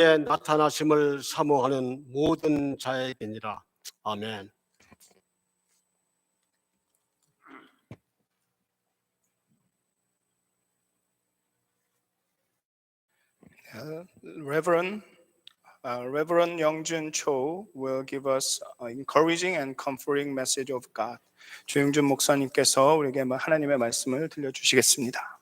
의 나타나심을 사모하는 모든 자에게니라. 아멘. Reverend Youngjun Cho will give us an encouraging and comforting message of God. 조영준 목사님께서 우리에게 하나님의 말씀을 들려주시겠습니다.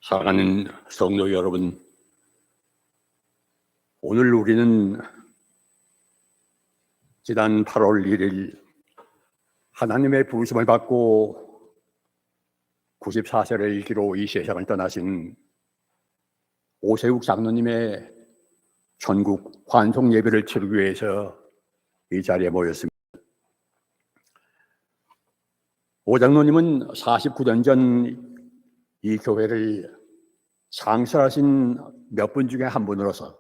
사랑하는 성도 여러분, 오늘 우리는 지난 8월 1일 하나님의 부르심을 받고 94세를 일기로 이 세상을 떠나신 오세욱 장로님의 천국 환송 예배를 치르기 위해서 이 자리에 모였습니다. 오 장로님은 49년 전 이 교회를 창설하신 몇 분 중에 한 분으로서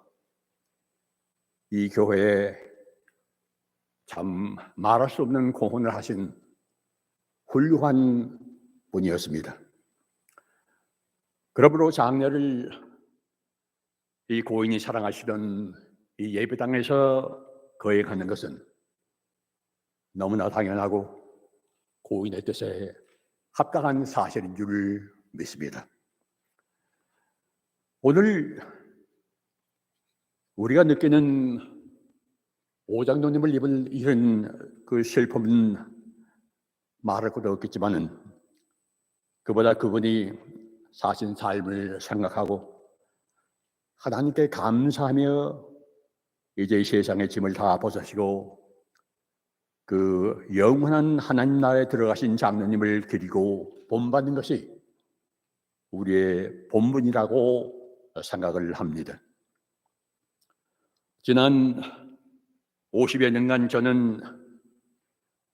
이 교회에 참 말할 수 없는 공헌을 하신 훌륭한 분이었습니다. 그러므로 장례를 이 고인이 사랑하시던 이 예배당에서 거행하는 것은 너무나 당연하고 고인의 뜻에 합당한 사실인 줄 믿습니다. 오늘 우리가 느끼는 오 장로님을 잃은 그 슬픔은 말할 것도 없겠지만은 그보다 그분이 사신 삶을 생각하고 하나님께 감사하며 이제 이 세상의 짐을 다 벗으시고 그 영원한 하나님 나라에 들어가신 장로님을 기리고 본받는 것이 우리의 본분이라고 생각을 합니다. 지난 50여 년간 저는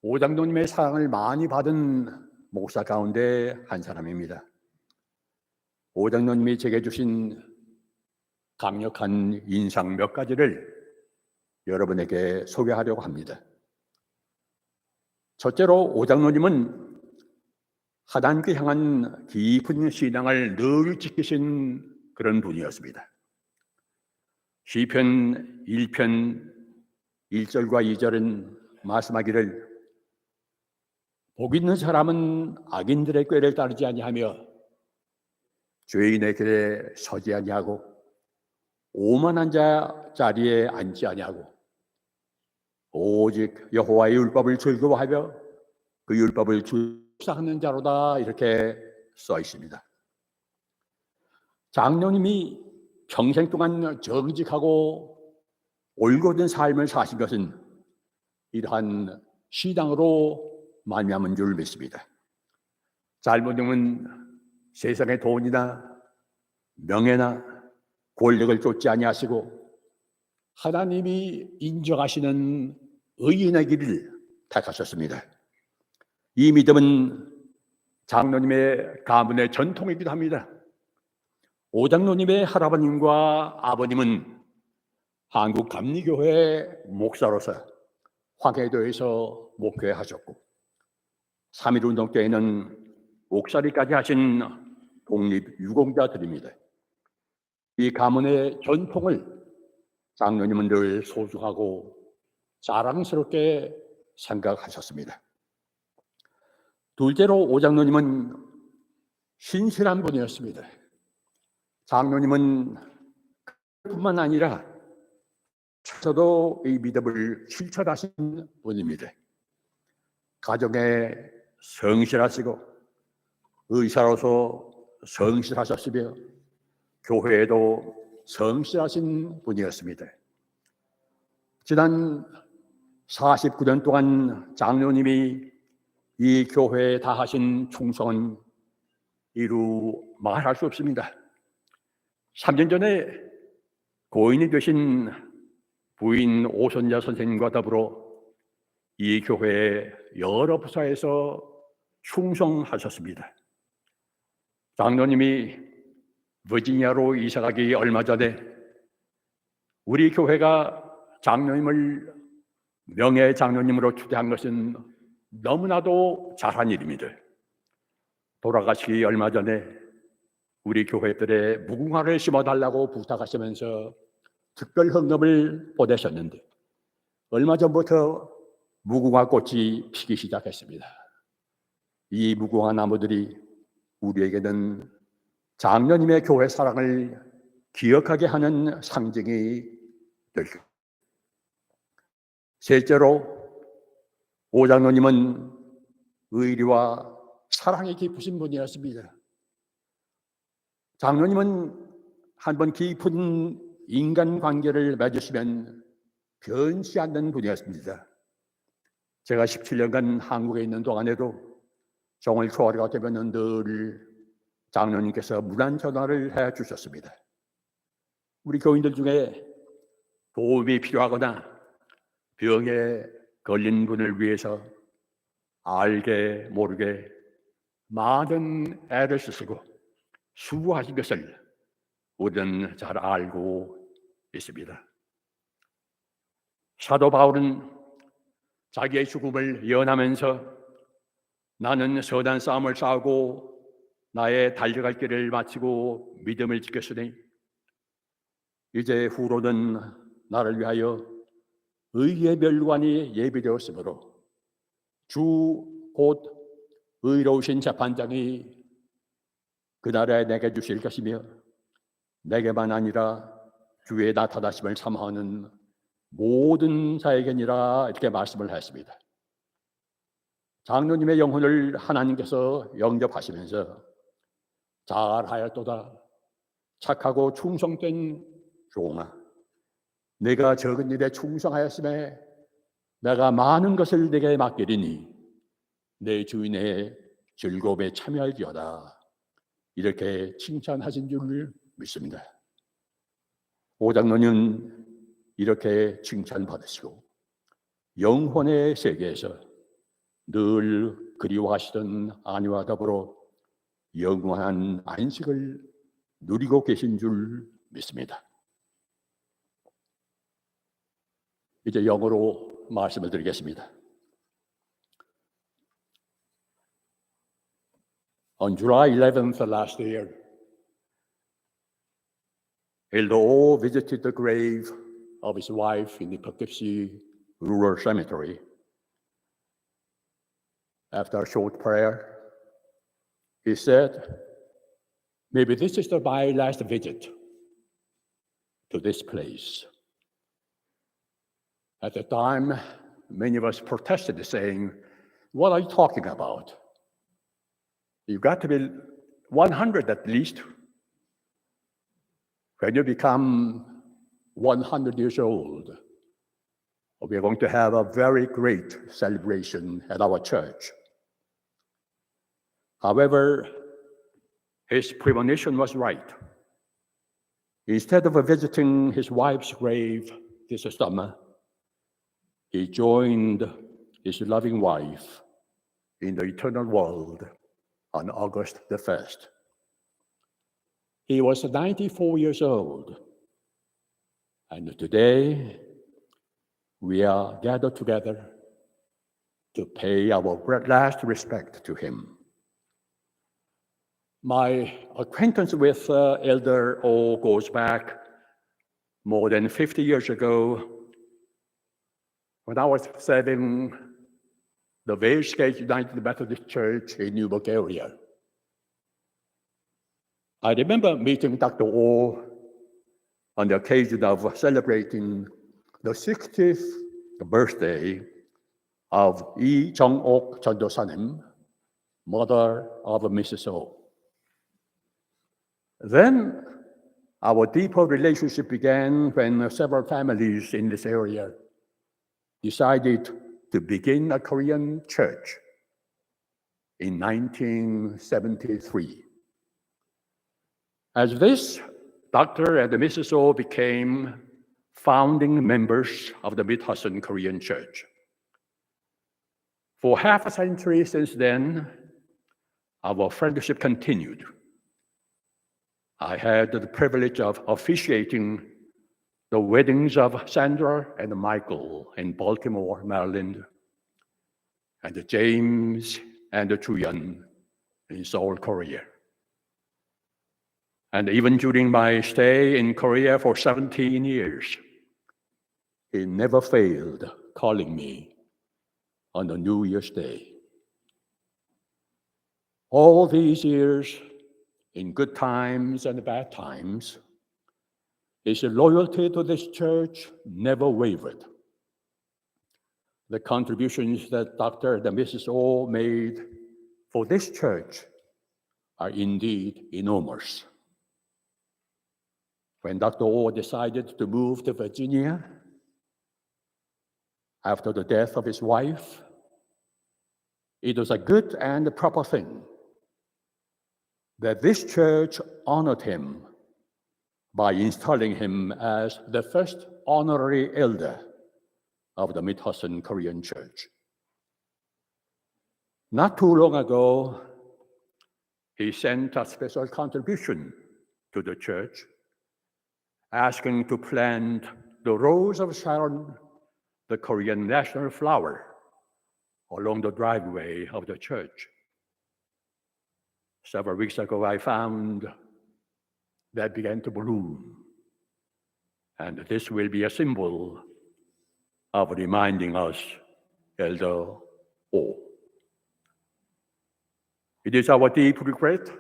오 장로님의 사랑을 많이 받은 목사 가운데 한 사람입니다. 오 장로님이 제게 주신 강력한 인상 몇 가지를 여러분에게 소개하려고 합니다. 첫째로 오 장로님은 하나님께 향한 깊은 신앙을 늘 지키신 그런 분이었습니다. 시편 1편 1절과 2절은 말씀하기를 복 있는 사람은 악인들의 꾀를 따르지 아니하며 죄인의 길에 서지 아니하고 오만한 자 자리에 앉지 아니하고 오직 여호와의 율법을 즐거워하며 그 율법을 묵상하는 자로다, 이렇게 써 있습니다. 장로님이 평생 동안 정직하고 올곧은 삶을 사신 것은 이러한 신앙으로 말미암은 줄 믿습니다. 잘못하면 세상의 돈이나 명예나 권력을 쫓지 아니하시고 하나님이 인정하시는 의인의 길을 택하셨습니다. 이 믿음은 장로님의 가문의 전통이기도 합니다. 오 장로님의 할아버님과 아버님은 한국 감리교회 목사로서 황해도에서 목회하셨고 3.1운동 때에는 옥살이까지 하신 독립유공자들입니다. 이 가문의 전통을 장로님은 늘 소중하고 자랑스럽게 생각하셨습니다. 둘째로 오 장로님은 신실한 분이었습니다. 장로님은 뿐만 아니라 저도 이 믿음을 실천하신 분입니다. 가정에 성실하시고 의사로서 성실하셨으며 교회에도 성실하신 분이었습니다. 지난 49년 동안 장로님이 이 교회에 다하신 충성은 이루 말할 수 없습니다. 3년 전에 고인이 되신 부인 오선자 선생님과 더불어 이 교회의 여러 부서에서 충성하셨습니다. 장로님이 버지니아로 이사가기 얼마 전에 우리 교회가 장로님을 명예 장로님으로 초대한 것은 너무나도 잘한 일입니다. 돌아가시기 얼마 전에 우리 교회들의 무궁화를 심어달라고 부탁하시면서 특별 헌금을 보내셨는데 얼마 전부터 무궁화 꽃이 피기 시작했습니다. 이 무궁화 나무들이 우리에게는 장로님의 교회 사랑을 기억하게 하는 상징이 될 것입니다. 실제로 오 장로님은 의리와 사랑이 깊으신 분이었습니다. 장로님은 한번 깊은 인간관계를 맺으시면 변치 않는 분이었습니다. 제가 17년간 한국에 있는 동안에도 정월 초하루가 되면 늘 장로님께서 무난 전화를 해주셨습니다. 우리 교인들 중에 도움이 필요하거나 병에 걸린 분을 위해서 알게 모르게 많은 애를 쓰시고 수고하신 것을 우리는 잘 알고 있습니다. 사도 바울은 자기의 죽음을 예언하면서 나는 선한 싸움을 싸우고 나의 달려갈 길을 마치고 믿음을 지켰으니 이제 후로는 나를 위하여 의의 멸관이 예비되었으므로 주 곧 의로우신 재판장이 그날에 내게 주실 것이며 내게만 아니라 주의 나타나심을 사모하는 모든 자에게니라 이렇게 말씀을 했습니다. 장로님의 영혼을 하나님께서 영접하시면서 잘하였도다 착하고 충성된 종아, 내가 적은 일에 충성하였음에 내가 많은 것을 내게 맡기리니 내 주인의 즐거움에 참여할지어다 이렇게 칭찬하신 줄 믿습니다. 오 장로님은 이렇게 칭찬받으시고 영혼의 세계에서 늘 그리워하시던 아내와 더불어 영원한 안식을 누리고 계신 줄 믿습니다. 이제 영어로 말씀을 드리겠습니다. On July 11th last year, Eldo visited the grave of his wife in the Poughkeepsie Rural Cemetery. After a short prayer, he said, maybe this is my last visit to this place. At the time, many of us protested, saying, what are you talking about? You've got to be 100 at least. When you become 100 years old, we are going to have a very great celebration at our church. However, his premonition was right. Instead of visiting his wife's grave this summer, he joined his loving wife in the eternal world on August the 1st. He was 94 years old, and today we are gathered together to pay our last respect to him. My acquaintance with Elder O goes back more than 50 years ago when I was serving the Wales-Gate United Methodist Church in New Bulgaria. I remember meeting Dr. O on the occasion of celebrating the 60th birthday of Lee Jong-ok 전도사님, mother of Mrs. O. Then our deeper relationship began when several families in this area decided to begin a Korean church in 1973. As this, Dr. and Mrs. O became founding members of the Mid-Hudson Korean Church. For half a century since then, our friendship continued. I had the privilege of officiating the weddings of Sandra and Michael in Baltimore, Maryland, and James and Chuyan in Seoul, Korea. And even during my stay in Korea for 17 years, he never failed calling me on a New Year's Day. All these years, in good times and bad times, his loyalty to this church never wavered. The contributions that Dr. and Mrs. O made for this church are indeed enormous. When Dr. O decided to move to Virginia after the death of his wife, it was a good and proper thing that this church honored him by installing him as the first honorary elder of the Mid-Hudson Korean Church. Not too long ago, he sent a special contribution to the church, asking to plant the Rose of Sharon, the Korean national flower, along the driveway of the church. Several weeks ago, I found that began to bloom, and this will be a symbol of reminding us, Elder O. It is our deep regret to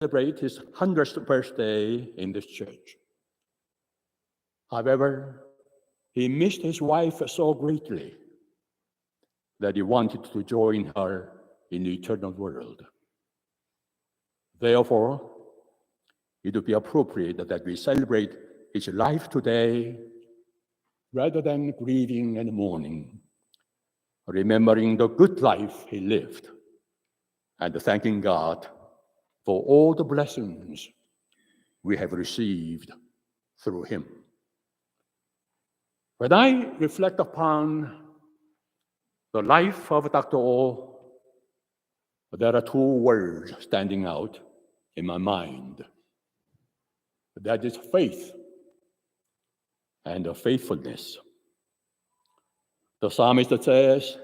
celebrate his 100th birthday in this church. However, he missed his wife so greatly that he wanted to join her in the eternal world. Therefore, it would be appropriate that we celebrate his life today rather than grieving and mourning, remembering the good life he lived and thanking God for all the blessings we have received through him. When I reflect upon the life of Dr. O, there are two words standing out in my mind. That is faith and faithfulness. The psalmist says,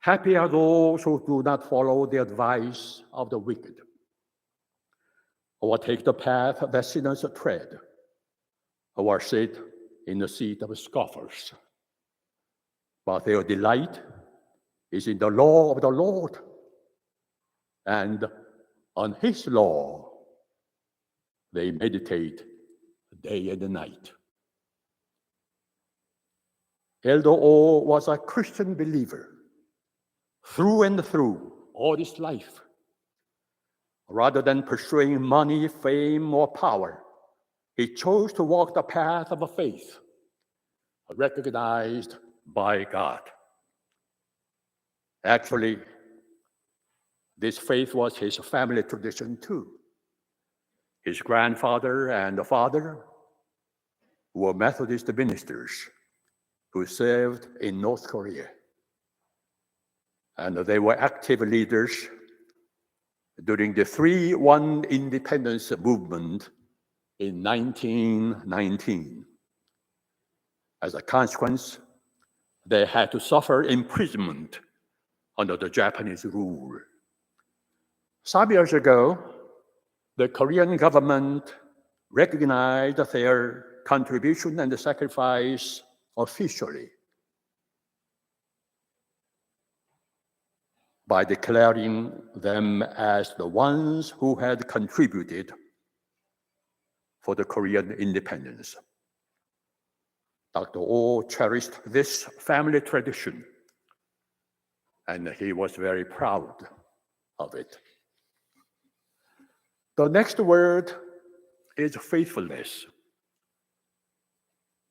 "Happy are those who do not follow the advice of the wicked, or take the path that sinners tread, or sit in the seat of scoffers. But their delight is in the law of the Lord, and on his law they meditate day and night." Elder O was a Christian believer through and through all his life. Rather than pursuing money, fame, or power, he chose to walk the path of faith, recognized by God. Actually, this faith was his family tradition too. His grandfather and father were Methodist ministers who served in North Korea. And they were active leaders during the 3-1 independence movement in 1919. As a consequence, they had to suffer imprisonment under the Japanese rule. Some years ago, the Korean government recognized their contribution and sacrifice officially by declaring them as the ones who had contributed for the Korean independence. Dr. O cherished this family tradition, and he was very proud of it. The next word is faithfulness.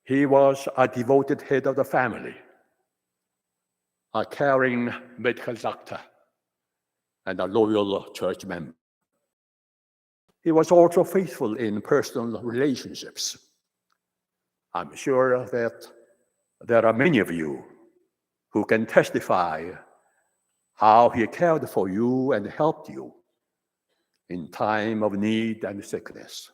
He was a devoted head of the family, a caring medical doctor, and a loyal church member. He was also faithful in personal relationships. I'm sure that there are many of you who can testify how he cared for you and helped you in time of need and sickness.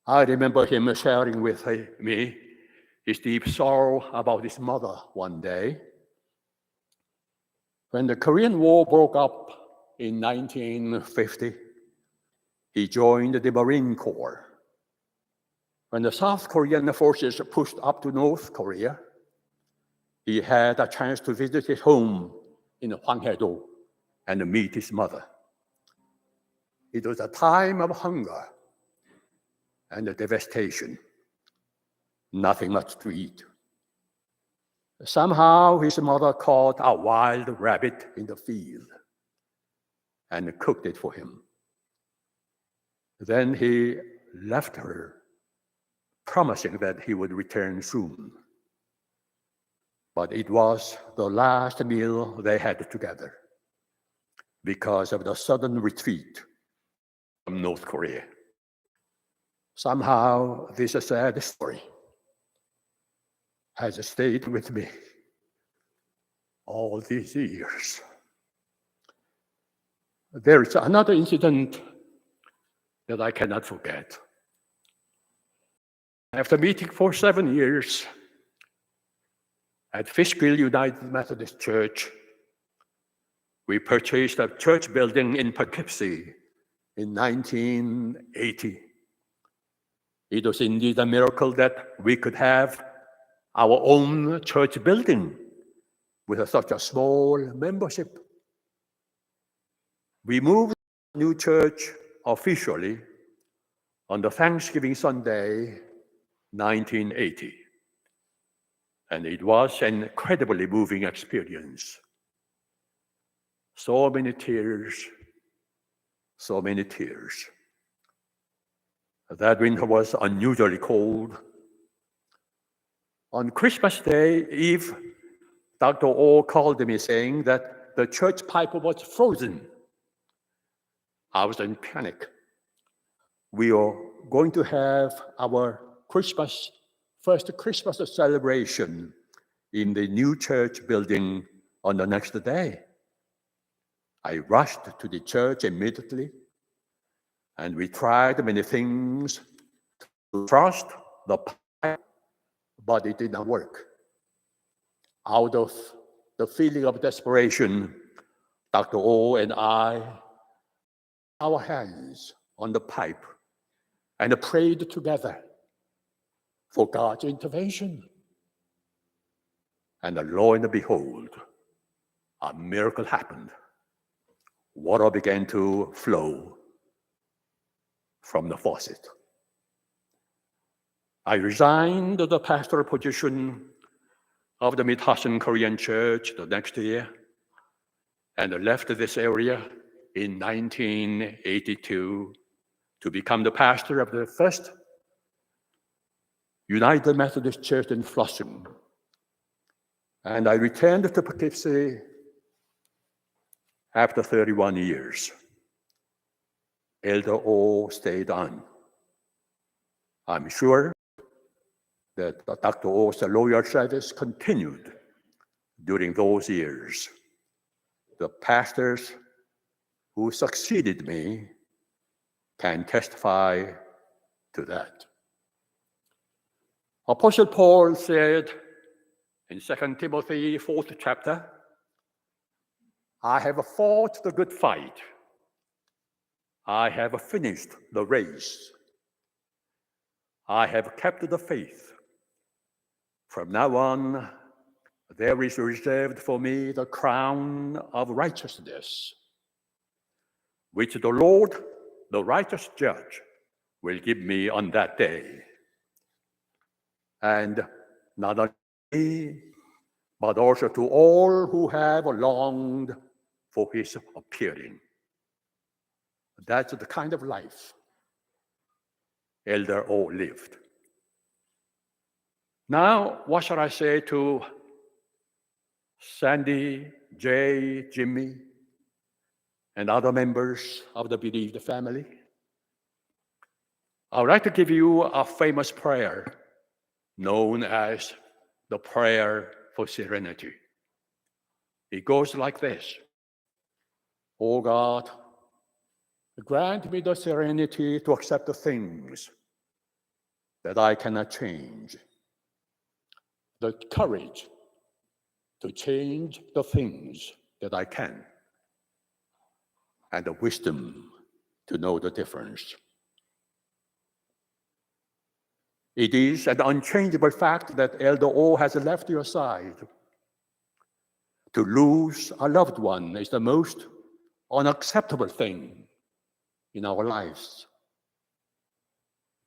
I remember him sharing with me his deep sorrow about his mother one day. When the Korean War broke up in 1950, he joined the Marine Corps. When the South Korean forces pushed up to North Korea, he had a chance to visit his home in Hwanghae-do and meet his mother. It was a time of hunger and devastation. Nothing much to eat. Somehow his mother caught a wild rabbit in the field and cooked it for him. Then he left her, promising that he would return soon. But it was the last meal they had together because of the sudden retreat from North Korea. Somehow this sad story has stayed with me all these years. There is another incident that I cannot forget. After meeting for 7 years at Fishkill United Methodist Church, we purchased a church building in Poughkeepsie in 1980. It was indeed a miracle that we could have our own church building with such a small membership. We moved to the new church officially on the Thanksgiving Sunday, 1980. And it was an incredibly moving experience. So many tears, so many tears. That winter was unusually cold. On Christmas Day Eve, Dr. O called me saying that the church pipe was frozen. I was in panic. We are going to have our first Christmas celebration in the new church building on the next day. I rushed to the church immediately, and we tried many things to frost the pipe, but it did not work. Out of the feeling of desperation, Dr. O and I our hands on the pipe and prayed together for God's intervention. And lo and behold, a miracle happened. Water began to flow from the faucet. I resigned the pastoral position of the Mid-Hudson Korean Church the next year and left this area in 1982 to become the pastor of the first United Methodist Church in Flushing. And I returned to Poughkeepsie after 31 years. Elder O stayed on. I'm sure that Dr. O's loyal service continued during those years. The pastors who succeeded me can testify to that. Apostle Paul said in 2 Timothy 4th chapter, I have fought the good fight. I have finished the race. I have kept the faith. From now on, there is reserved for me the crown of righteousness, which the Lord, the righteous judge, will give me on that day. And not only me, but also to all who have longed for his appearing. That's the kind of life Elder O lived. Now, what shall I say to Sandy, Jay, Jimmy, and other members of the bereaved family, I would like to give you a famous prayer known as the prayer for serenity. It goes like this. Oh God, grant me the serenity to accept the things that I cannot change, the courage to change the things that I can, and the wisdom to know the difference. It is an unchangeable fact that Elder O has left your side. To lose a loved one is the most unacceptable thing in our lives.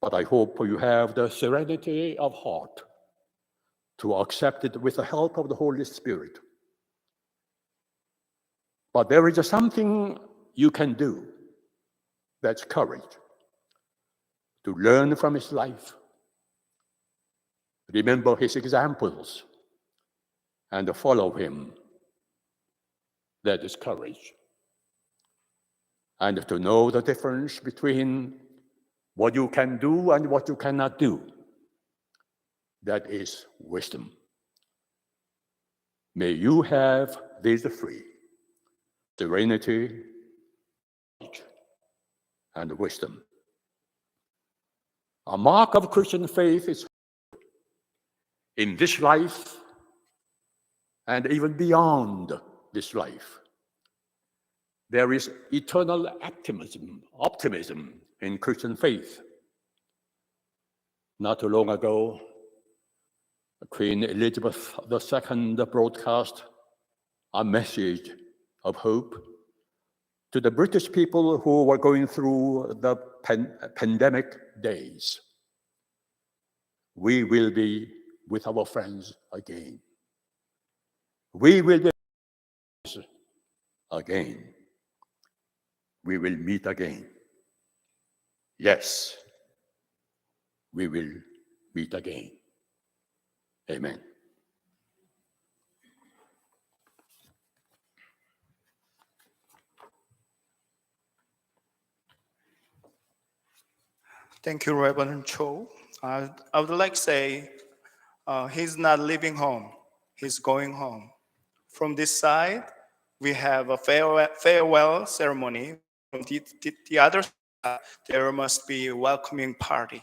But I hope you have the serenity of heart to accept it with the help of the Holy Spirit. But there is something you can do. That's courage. To learn from his life. Remember his examples and follow him. That is courage. And to know the difference between what you can do and what you cannot do. That is wisdom. May you have these three: serenity, courage, and wisdom. A mark of Christian faith is in this life and even beyond this life. There is eternal optimism in Christian faith. Not too long ago, Queen Elizabeth II broadcast a message of hope to the British people who were going through the pandemic days. We will be with our friends again. We will be again. We will meet again. Yes, we will meet again. Amen. Thank you, Reverend Cho. I would like to say he's not leaving home. He's going home. From this side, we have a farewell ceremony. From the other side, there must be a welcoming party.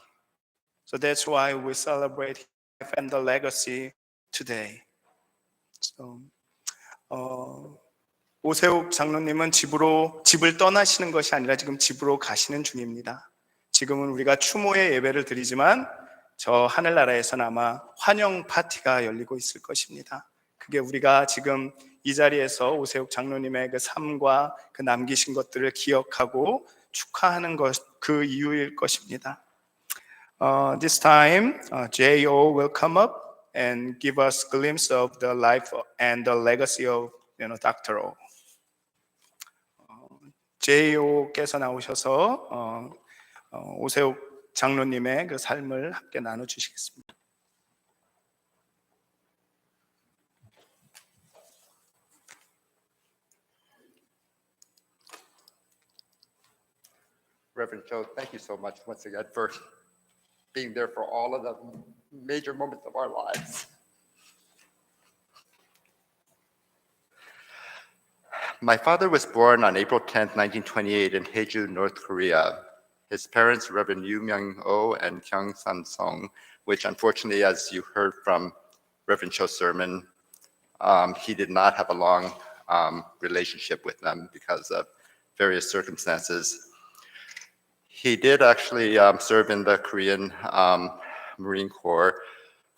So that's why we celebrate life and the legacy today. So, 오세욱 장로님은 집을 떠나시는 것이 아니라 지금 집으로 가시는 중입니다. 지금은 우리가 추모의 예배를 드리지만 저 하늘나라에서는 아마 환영 파티가 열리고 있을 것입니다. 그게 우리가 지금 이 자리에서 오세욱 장로님의 그 삶과 그 남기신 것들을 기억하고 축하하는 것, 그 이유일 것입니다. This time, J.O. will come up and give us a glimpse of the life and the legacy of Dr. O. J.O.께서 나오셔서 오세욱 장로님의 그 삶을 함께 나눠주시겠습니다. Reverend Cho, thank you so much once again for being there for all of the major moments of our lives. My father was born on April 10th, 1928 in Haeju, North Korea. His parents, Reverend Yu Myung-oh and Kyung San-song, which unfortunately, as you heard from Reverend Cho's sermon, he did not have a long relationship with them because of various circumstances. He did actually serve in the Korean Marine Corps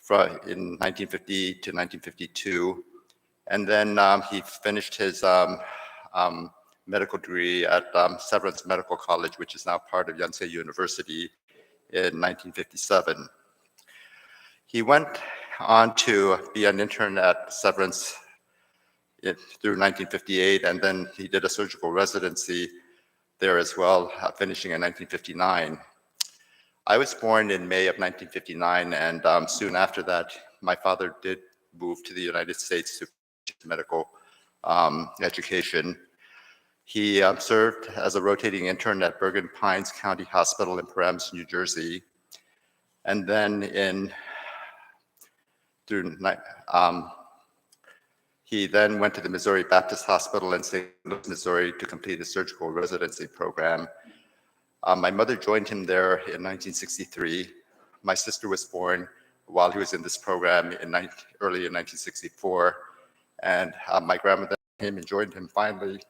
in 1950 to 1952. And then he finished his medical degree at Severance Medical College, which is now part of Yonsei University, in 1957. He went on to be an intern at Severance through 1958, and then he did a surgical residency there as well, finishing in 1959. I was born in May of 1959, and soon after that, my father did move to the United States to medical education. He served as a rotating intern at Bergen Pines County Hospital in Paramus, New Jersey. And then he then went to the Missouri Baptist Hospital in St. Louis, Missouri to complete his surgical residency program. My mother joined him there in 1963. My sister was born while he was in this program early in 1964. And my grandmother came and joined him finally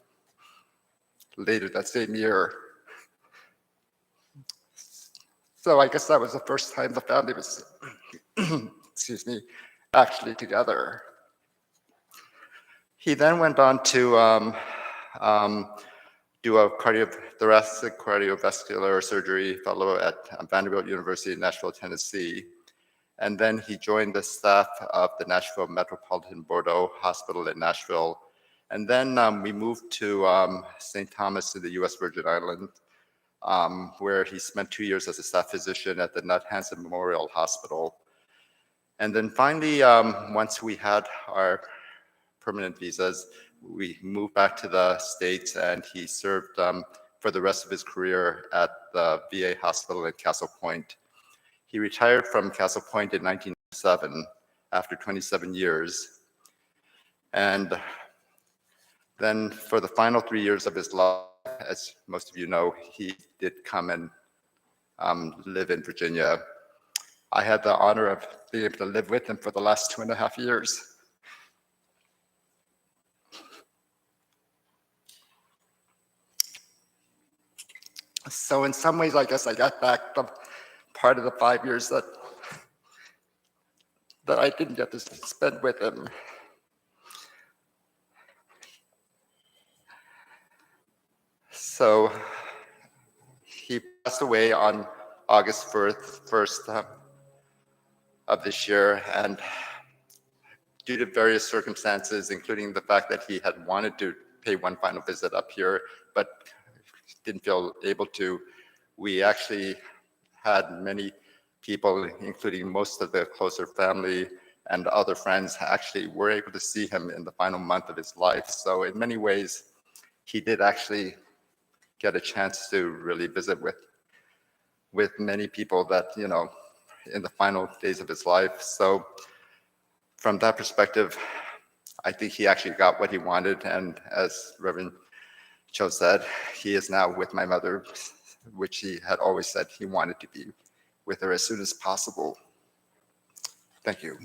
later that same year. So I guess that was the first time the family was, excuse me, actually together. He then went on to do a thoracic cardiovascular surgery fellow at Vanderbilt University in Nashville, Tennessee. And then he joined the staff of the Nashville Metropolitan Bordeaux Hospital in Nashville. And then we moved to St. Thomas in the US Virgin Islands, where he spent 2 years as a staff physician at the Nut Hansen Memorial Hospital. And then finally, once we had our permanent visas, we moved back to the States, and he served for the rest of his career at the VA hospital in Castle Point. He retired from Castle Point in 1997 after 27 years. And then for the final 3 years of his life, as most of you know, he did come and live in Virginia. I had the honor of being able to live with him for the last 2.5 years. So in some ways, I guess I got back the part of the 5 years that I didn't get to spend with him. So he passed away on August 1st of this year, and due to various circumstances, including the fact that he had wanted to pay one final visit up here, but didn't feel able to, we actually had many people, including most of the closer family and other friends, actually were able to see him in the final month of his life. So in many ways, he did actually get a chance to really visit with many people that, you know, in the final days of his life. So from that perspective, I think he actually got what he wanted. And as Reverend Cho said, he is now with my mother, which he had always said he wanted to be with her as soon as possible. Thank you.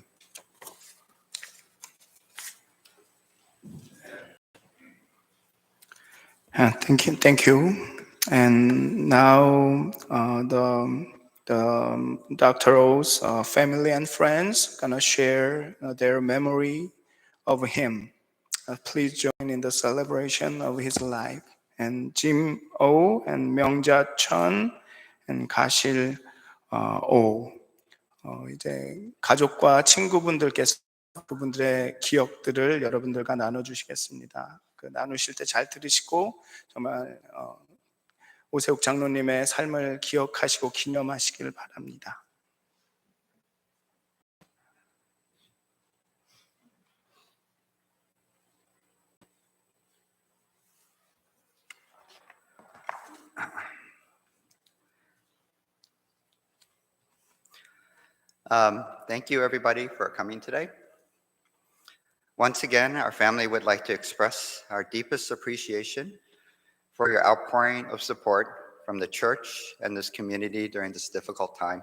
Thank you. And now the Dr. O's family and friends gonna share their memory of him. Please join in the celebration of his life. And Jim O and Myungja Chun and 가실 O. 이제 가족과 친구분들께서 그분들의 기억들을 여러분들과 나눠주시겠습니다. 그 나누실 때 잘 들으시고 정말 오세욱 장로님의 삶을 기억하시고 기념하시길 바랍니다. Thank you, everybody, for coming today. Once again, our family would like to express our deepest appreciation for your outpouring of support from the church and this community during this difficult time.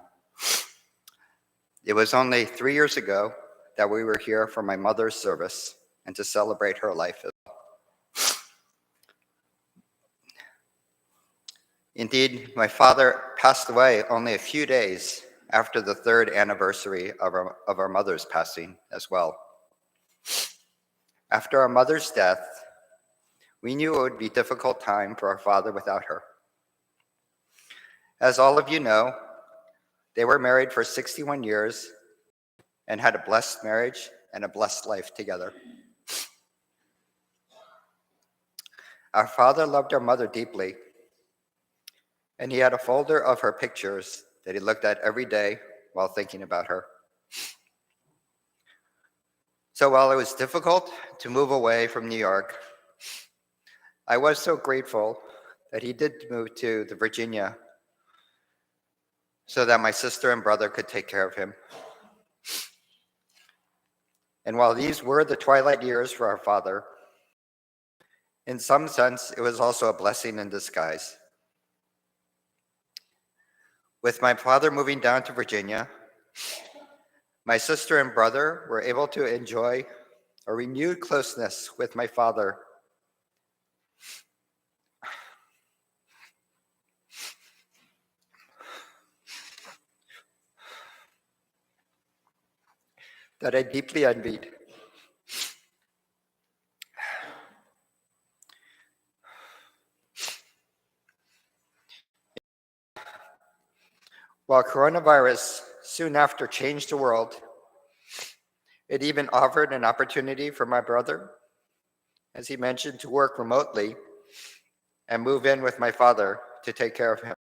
It was only 3 years ago that we were here for my mother's service and to celebrate her life as well. Indeed, my father passed away only a few days after the 3rd anniversary of our mother's passing as well. After our mother's death, we knew it would be a difficult time for our father without her. As all of you know, they were married for 61 years and had a blessed marriage and a blessed life together. Our father loved our mother deeply, and he had a folder of her pictures that he looked at every day while thinking about her. So while it was difficult to move away from New York, I was so grateful that he did move to the Virginia so that my sister and brother could take care of him. And while these were the twilight years for our father, in some sense, it was also a blessing in disguise. With my father moving down to Virginia, my sister and brother were able to enjoy a renewed closeness with my father. That I deeply envied. While coronavirus soon after changed the world, it even offered an opportunity for my brother, as he mentioned, to work remotely and move in with my father to take care of him.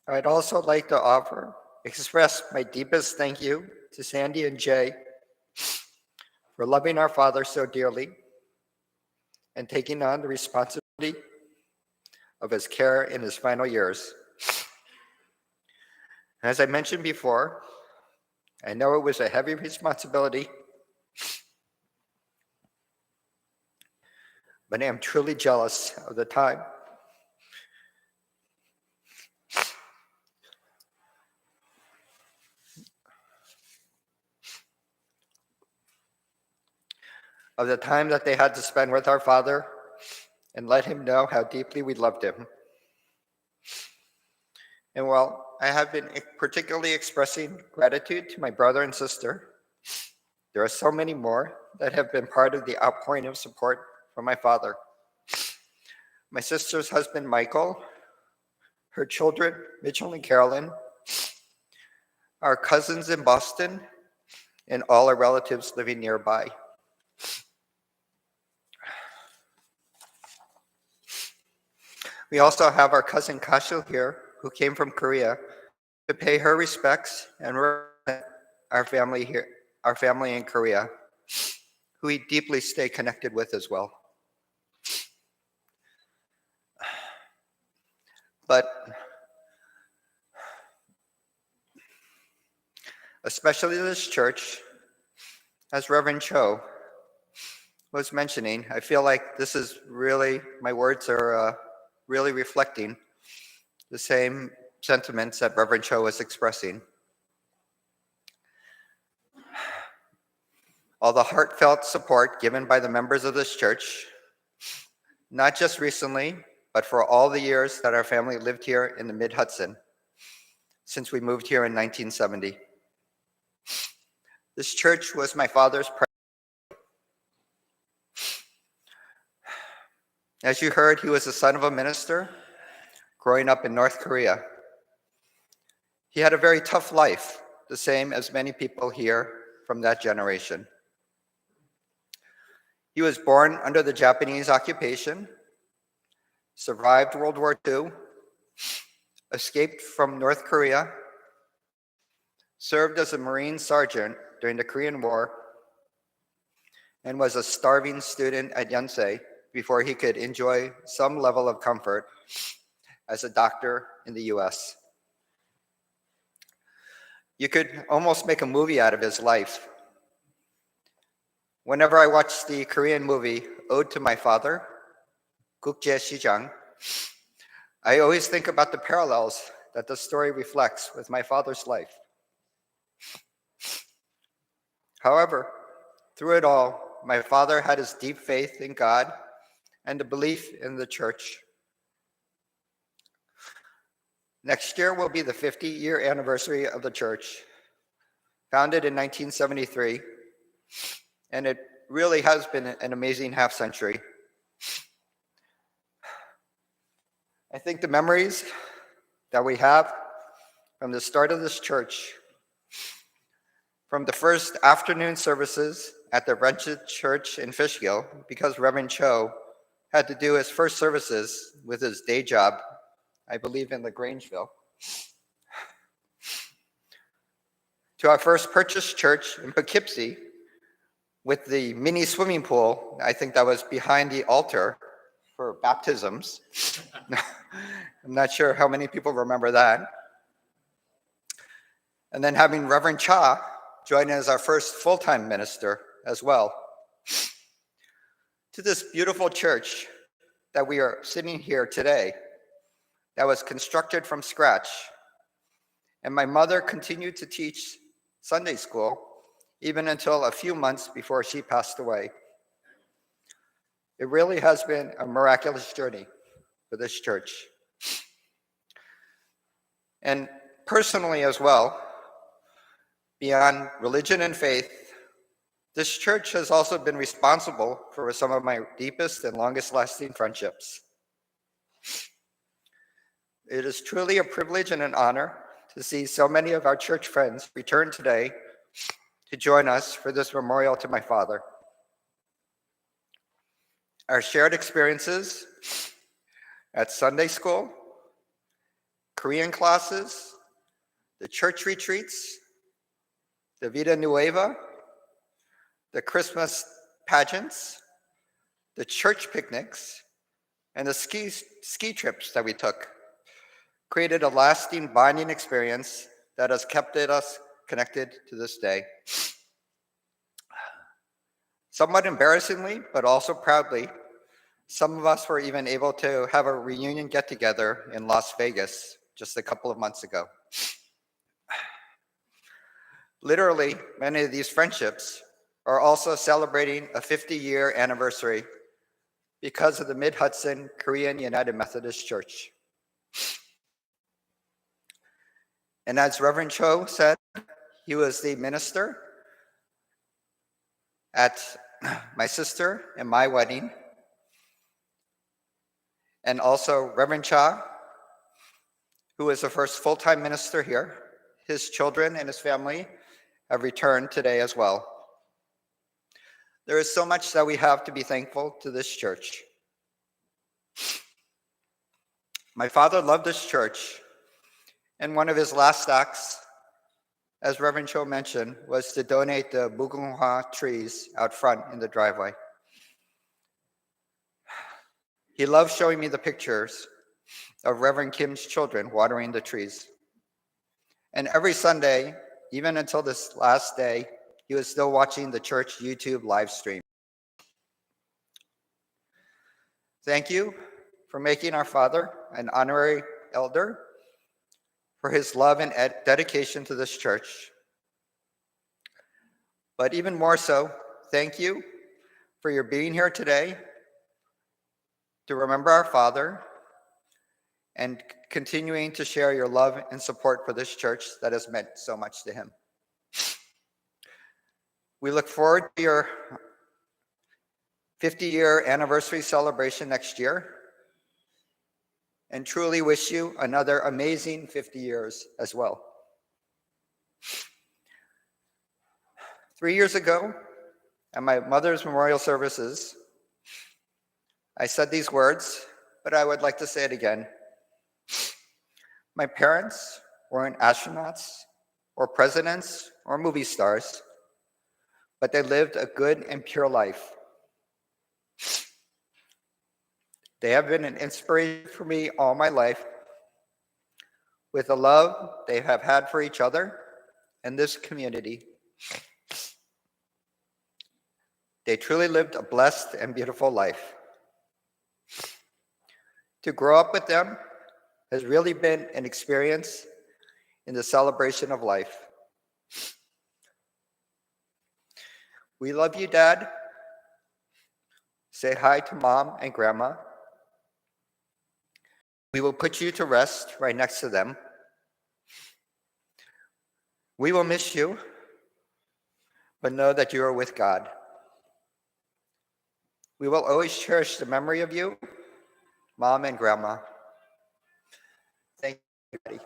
I'd also like to express my deepest thank you to Sandy and Jay for loving our father so dearly and taking on the responsibility of his care in his final years. As I mentioned before, I know it was a heavy responsibility, but I am truly jealous of the time that they had to spend with our father and let him know how deeply we loved him. And while I have been particularly expressing gratitude to my brother and sister, there are so many more that have been part of the outpouring of support from my father. My sister's husband, Michael, her children, Mitchell and Carolyn, our cousins in Boston, and all our relatives living nearby. We also have our cousin Kashu here, who came from Korea to pay her respects and represent our family in Korea, who we deeply stay connected with as well. But especially this church, as Reverend Cho was mentioning, I feel like this is really, my words are really reflecting the same sentiments that Reverend Cho was expressing. All the heartfelt support given by the members of this church, not just recently, but for all the years that our family lived here in the Mid-Hudson, since we moved here in 1970. This church was my father's pride. As you heard, he was the son of a minister growing up in North Korea. He had a very tough life, the same as many people here from that generation. He was born under the Japanese occupation, survived World War II, escaped from North Korea, served as a Marine sergeant during the Korean War, and was a starving student at Yonsei before he could enjoy some level of comfort as a doctor in the US. You could almost make a movie out of his life. Whenever I watch the Korean movie Ode to My Father, Gukje Shijang, I always think about the parallels that the story reflects with my father's life. However, through it all, my father had his deep faith in God and a belief in the church. Next year will be the 50-year anniversary of the church, founded in 1973, and it really has been an amazing half century. I think the memories that we have from the start of this church from the first afternoon services at the rented church in Fishkill, because Reverend Cho had to do his first services with his day job, I believe in LaGrangeville, to our first purchased church in Poughkeepsie with the mini swimming pool. I think that was behind the altar for baptisms. I'm not sure how many people remember that. And then having Reverend Cha join as our first full-time minister as well. To this beautiful church that we are sitting here today, that was constructed from scratch. And my mother continued to teach Sunday school even until a few months before she passed away. It really has been a miraculous journey for this church. And personally as well, beyond religion and faith, this church has also been responsible for some of my deepest and longest lasting friendships. It is truly a privilege and an honor to see so many of our church friends return today to join us for this memorial to my father. Our shared experiences at Sunday school, Korean classes, the church retreats, the Vida Nueva, the Christmas pageants, the church picnics, and the ski trips that we took created a lasting bonding experience that has kept us connected to this day. Somewhat embarrassingly, but also proudly, some of us were even able to have a reunion get-together in Las Vegas just a couple of months ago. Literally, many of these friendships are also celebrating a 50-year anniversary because of the Mid-Hudson Korean United Methodist Church. And as Reverend Cho said, he was the minister at my sister and my wedding. And also Reverend Cha, who was the first full-time minister here. His children and his family have returned today as well. There is so much that we have to be thankful to this church. My father loved this church, and one of his last acts, as Reverend Cho mentioned, was to donate the mugunghwa trees out front in the driveway. He loved showing me the pictures of Reverend Kim's children watering the trees. And every Sunday, even until this last day, he was still watching the church YouTube live stream. Thank you for making our father an honorary elder, for his love and dedication to this church. But even more so, thank you for your being here today to remember our father and continuing to share your love and support for this church that has meant so much to him. We look forward to your 50-year anniversary celebration next year and truly wish you another amazing 50 years as well. 3 years ago, at my mother's memorial services, I said these words, but I would like to say it again. My parents weren't astronauts or presidents or movie stars, but they lived a good and pure life. They have been an inspiration for me all my life, with the love they have had for each other and this community. They truly lived a blessed and beautiful life. To grow up with them has really been an experience in the celebration of life. We love you, Dad. Say hi to Mom and Grandma. We will put you to rest right next to them. We will miss you, but know that you are with God. We will always cherish the memory of you, Mom and Grandma. Thank you, Daddy.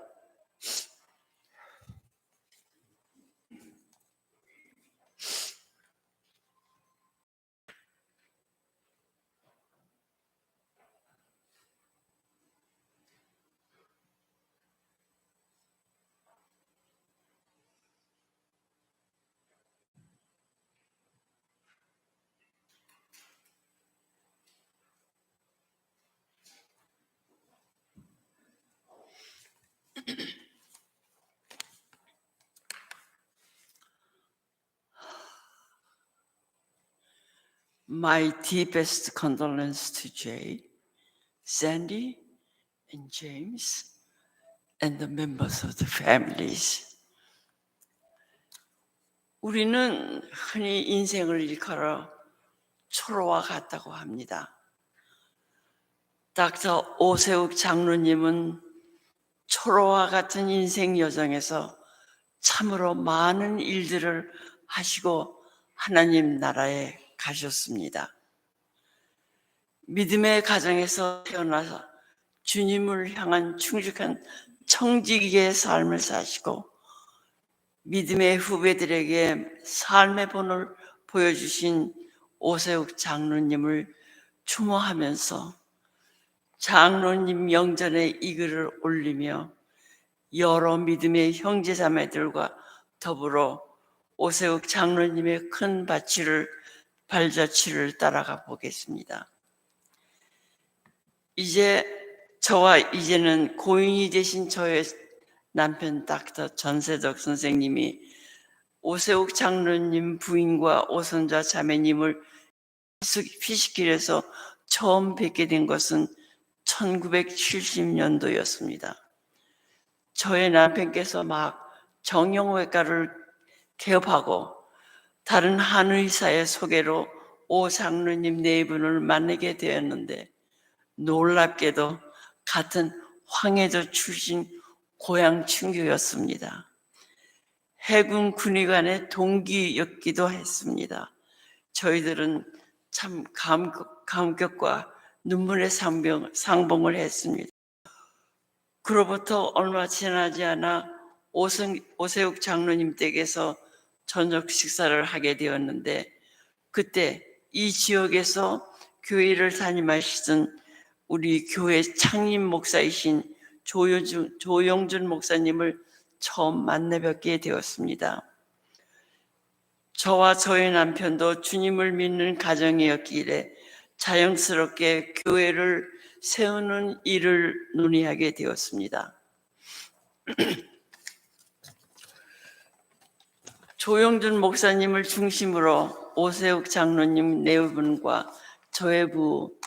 My deepest condolence to Jay, Sandy, and James, and the members of the families. 우리는 흔히 인생을 일컬어 초로와 같다고 합니다. 닥터 오세욱 장로님은 초로와 같은 인생 여정에서 참으로 많은 일들을 하시고 하나님 나라에 가셨습니다. 믿음의 가정에서 태어나서 주님을 향한 충직한 청지기의 삶을 사시고 믿음의 후배들에게 삶의 본을 보여주신 오세욱 장로님을 추모하면서 장로님 명전에 이 글을 올리며 여러 믿음의 형제자매들과 더불어 오세욱 장로님의 큰 발자취를 따라가 보겠습니다. 이제는 고인이 되신 저의 남편 닥터 전세덕 선생님이 오세욱 장로님 부인과 오손자 자매님을 피식길에서 처음 뵙게 된 것은 1970년도였습니다. 저의 남편께서 막 정형외과를 개업하고 다른 한 의사의 소개로 오 장로님 네 분을 만나게 되었는데 놀랍게도 같은 황해도 출신 고향 친구였습니다. 해군 군의관의 동기였기도 했습니다. 저희들은 참 감격과 눈물의 상봉을 했습니다. 그로부터 얼마 지나지 않아 오세욱 장로님 댁에서 저녁 식사를 하게 되었는데 그때 이 지역에서 교회를 담임하시던 우리 교회 창립 목사이신 조영준 목사님을 처음 만나 뵙게 되었습니다. 저와 저의 남편도 주님을 믿는 가정이었기에 자연스럽게 교회를 세우는 일을 논의하게 되었습니다. 조영준 목사님을 중심으로 오세욱 장로님 네 분과 저의 부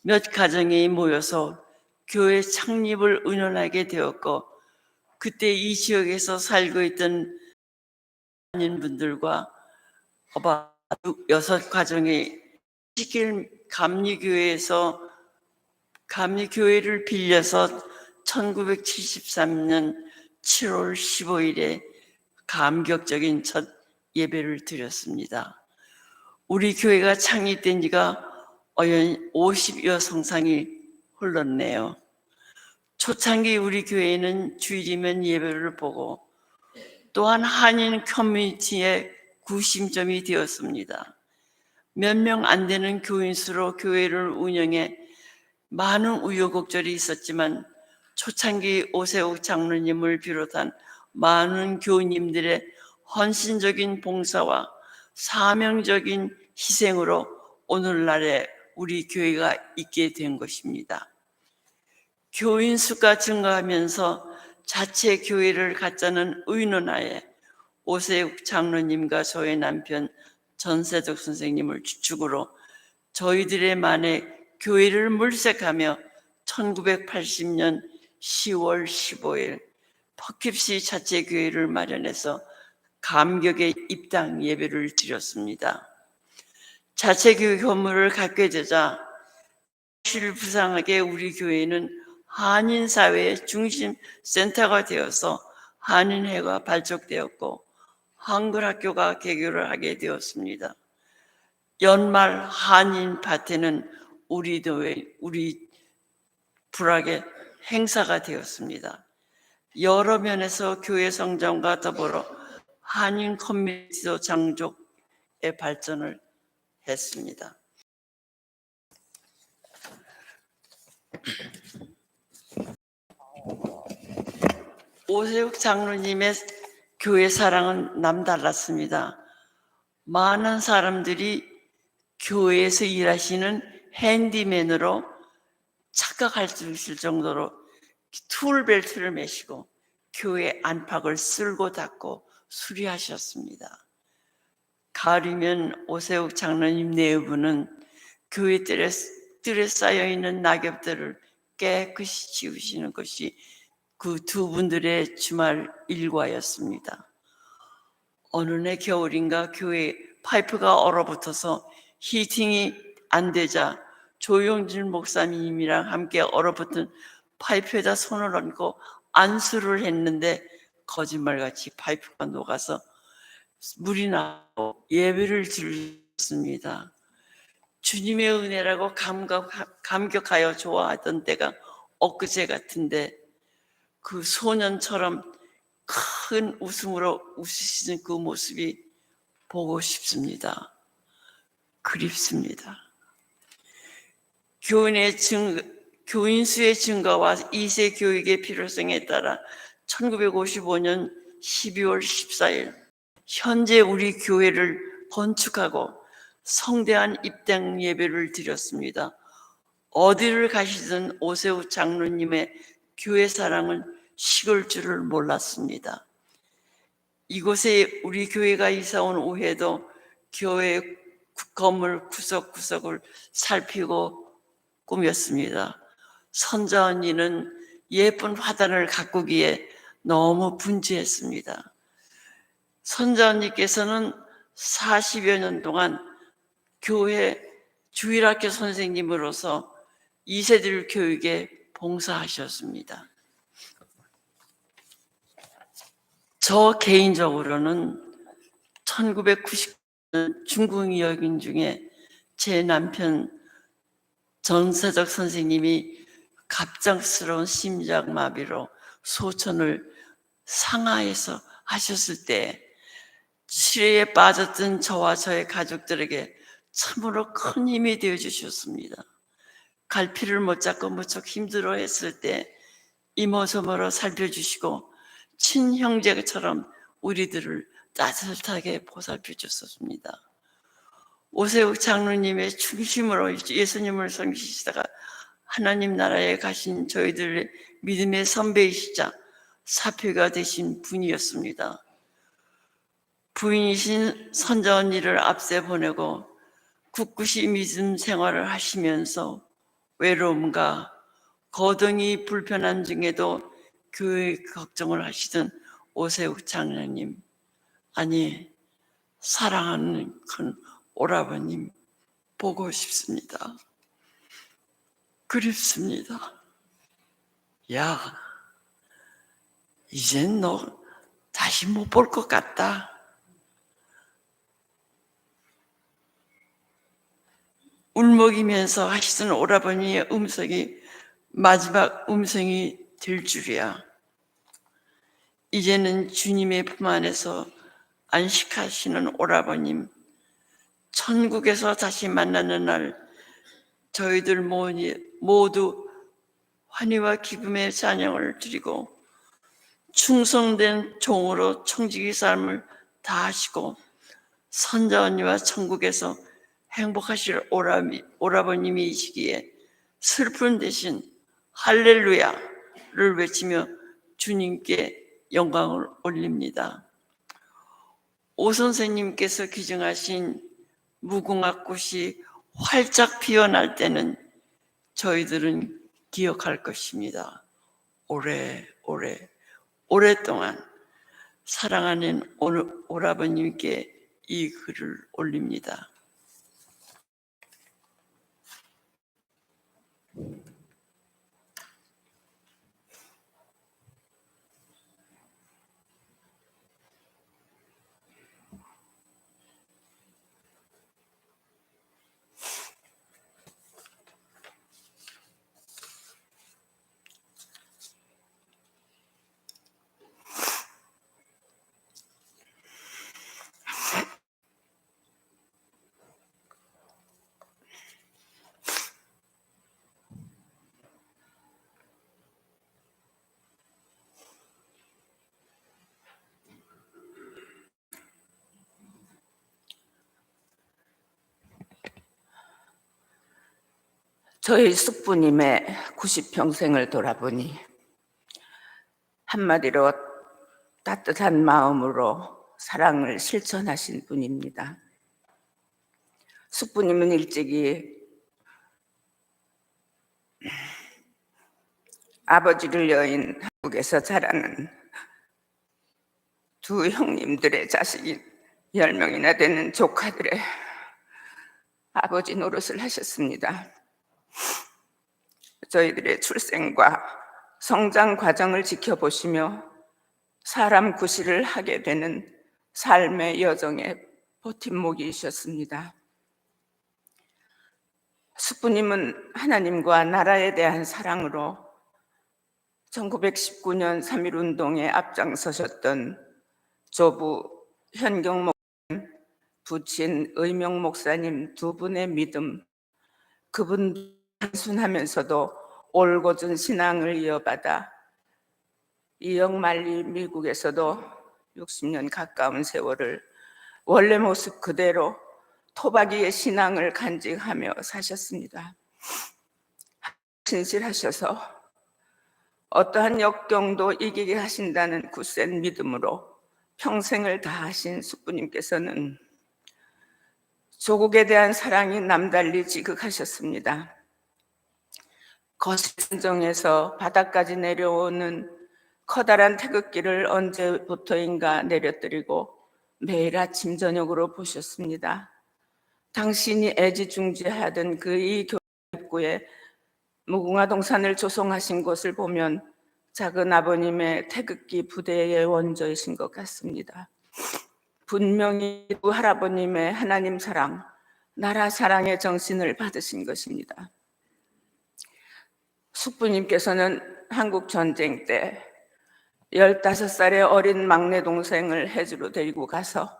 몇 가정이 모여서 교회 창립을 의논하게 되었고 그때 이 지역에서 살고 있던 분들과 6가정이 시길 감리교회를 빌려서 1973년 7월 15일에 감격적인 첫 예배를 드렸습니다. 우리 교회가 창립된 지가 50여 성상이 흘렀네요. 초창기 우리 교회는 주일이면 예배를 보고 또한 한인 커뮤니티의 구심점이 되었습니다. 몇 명 안 되는 교인 수로 교회를 운영해 많은 우여곡절이 있었지만 초창기 오세욱 장로님을 비롯한 많은 교우님들의 헌신적인 봉사와 사명적인 희생으로 오늘날에 우리 교회가 있게 된 것입니다. 교인 수가 증가하면서 자체 교회를 갖자는 의논하에 오세욱 장로님과 저의 남편 전세덕 선생님을 주축으로 저희들의 만에 교회를 물색하며 1980년 10월 15일 퍼킵시 자체 교회를 마련해서 감격의 입당 예배를 드렸습니다. 자체 교회 건물을 갖게 되자 실부상하게 우리 교회는 한인 사회의 중심 센터가 되어서 한인회가 발족되었고 한글학교가 개교를 하게 되었습니다. 연말 한인 파티는 우리 불악의 행사가 되었습니다. 여러 면에서 교회 성장과 더불어 한인 커뮤니티도 장족의 발전을 했습니다. 오세욱 장로님의 교회 사랑은 남달랐습니다. 많은 사람들이 교회에서 일하시는 핸디맨으로 착각할 수 있을 정도로 툴벨트를 매시고 교회 안팎을 쓸고 닦고 수리하셨습니다. 가을이면 오세욱 장로님 네 분은 교회 뜰에 쌓여있는 낙엽들을 깨끗이 지우시는 것이 그 두 분들의 주말 일과였습니다. 어느 해 겨울인가 교회 파이프가 얼어붙어서 히팅이 안 되자 조용진 목사님이랑 함께 얼어붙은 파이프에다 손을 얹고 안수를 했는데 거짓말같이 파이프가 녹아서 물이 나고 예배를 드렸습니다. 주님의 은혜라고 감격하여 좋아하던 때가 엊그제 같은데 그 소년처럼 큰 웃음으로 웃으시는 그 모습이 보고 싶습니다. 그립습니다. 교인수의 증가와 2세 교육의 필요성에 따라 1955년 12월 14일 현재 우리 교회를 건축하고 성대한 입당 예배를 드렸습니다. 어디를 가시든 오세훈 장로님의 교회 사랑은 식을 줄을 몰랐습니다. 이곳에 우리 교회가 이사 온 후에도 교회 건물 구석구석을 살피고 꾸몄습니다. 선자 언니는 예쁜 화단을 가꾸기에 너무 분주했습니다. 선자 언니께서는 40여 년 동안 교회 주일학교 선생님으로서 2세들 교육에 봉사하셨습니다. 저 개인적으로는 1990년 중궁 여긴 중에 제 남편 전세적 선생님이 갑작스러운 심장마비로 소천을 상하에서 하셨을 때 치료에 빠졌던 저와 저의 가족들에게 참으로 큰 힘이 되어 주셨습니다. 갈피를 못 잡고 무척 힘들어했을 때 이모저모로 살펴주시고 친형제처럼 우리들을 따뜻하게 보살펴 주셨습니다. 오세욱 장로님의 중심으로 예수님을 섬기시다가 하나님 나라에 가신 저희들의 믿음의 선배이시자 사표가 되신 분이었습니다. 부인이신 선자 언니를 앞세 보내고 굳굳이 믿음 생활을 하시면서 외로움과 거동이 불편한 중에도 교회 걱정을 하시던 오세욱 장로님, 아니 사랑하는 큰 오라버님 보고 싶습니다. 그립습니다. 야, 이젠 너 다시 못 볼 것 같다. 울먹이면서 하시던 오라버니의 음성이 마지막 음성이 될 줄이야. 이제는 주님의 품 안에서 안식하시는 오라버님, 천국에서 다시 만나는 날 저희들 모두 환희와 기쁨의 찬양을 드리고 충성된 종으로 청지기 삶을 다하시고 선자 언니와 천국에서 행복하실 오라버님이시기에 슬픈 대신 할렐루야를 외치며 주님께 영광을 올립니다. 오 선생님께서 기증하신 무궁화꽃이 활짝 피어날 때는 저희들은 기억할 것입니다. 오랫동안 사랑하는 오라버님께 이 글을 올립니다. 저희 숙부님의 90평생을 돌아보니 한마디로 따뜻한 마음으로 사랑을 실천하신 분입니다. 숙부님은 일찍이 아버지를 여인 한국에서 자라는 두 형님들의 자식이 10명이나 되는 조카들의 아버지 노릇을 하셨습니다. 저희들의 출생과 성장 과정을 지켜보시며 사람 구실을 하게 되는 삶의 여정의 버팀목이셨습니다. 숙부님은 하나님과 나라에 대한 사랑으로 1919년 3.1운동에 앞장서셨던 조부 현경 목사님, 부친 의명 목사님 두 분의 믿음, 그분 단순하면서도 올곧은 신앙을 이어받아 이역만리 미국에서도 60년 가까운 세월을 원래 모습 그대로 토박이의 신앙을 간직하며 사셨습니다. 진실하셔서 어떠한 역경도 이기게 하신다는 굳센 믿음으로 평생을 다하신 숙부님께서는 조국에 대한 사랑이 남달리 지극하셨습니다. 거센 전정에서 바닥까지 내려오는 커다란 태극기를 언제부터인가 내려뜨리고 매일 아침 저녁으로 보셨습니다. 당신이 애지중지하던 그 이 교회 입구에 무궁화 동산을 조성하신 것을 보면 작은 아버님의 태극기 부대의 원조이신 것 같습니다. 분명히 두 할아버님의 하나님 사랑, 나라 사랑의 정신을 받으신 것입니다. 숙부님께서는 한국 전쟁 때 15살의 어린 막내 동생을 해주로 데리고 가서